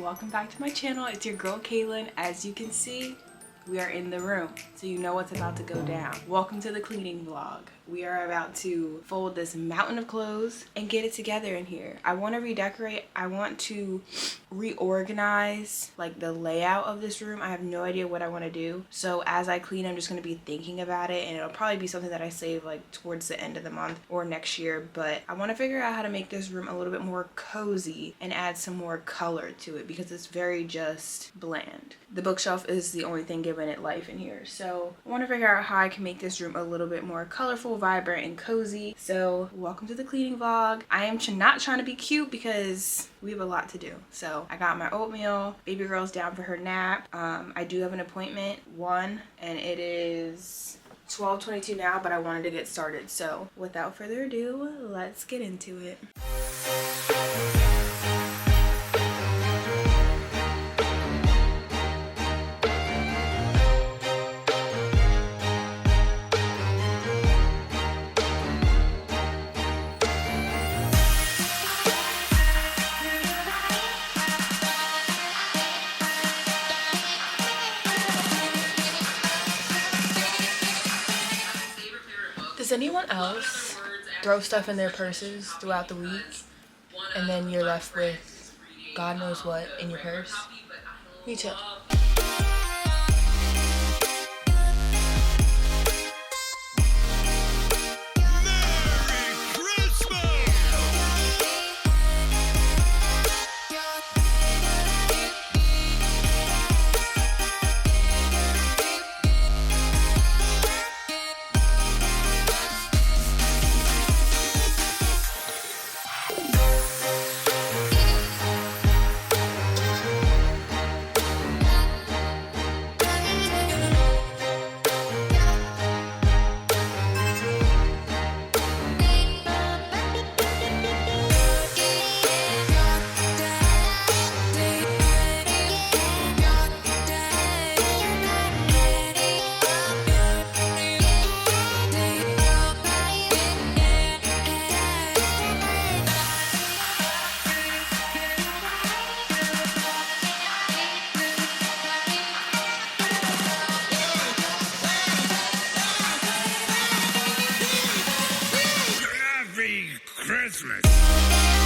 welcome back to my channel. It's your girl Kaylin. As you can see, we are in the room, so you know what's about to go down. Welcome to the cleaning vlog. We are about to fold this mountain of clothes and get it together in here. I want to redecorate. I want to reorganize like the layout of this room. I have no idea what I want to do. So as I clean, I'm just going to be thinking about it, and it'll probably be something that I save like towards the end of the month or next year. But I want to figure out how to make this room a little bit more cozy and add some more color to it because it's very just bland. The bookshelf is the only thing giving it life in here. So I want to figure out how I can make this room a little bit more colorful, vibrant, and cozy. So welcome to the cleaning vlog. I am not trying to be cute because we have a lot to do. So I got my oatmeal. Baby girl's down for her nap. I do have an appointment, and it is 12:22 now, but I wanted to get started. So without further ado, let's get into it. Does anyone else throw stuff in their purses throughout the week and then you're left with God knows what in your purse? Me too. Christmas.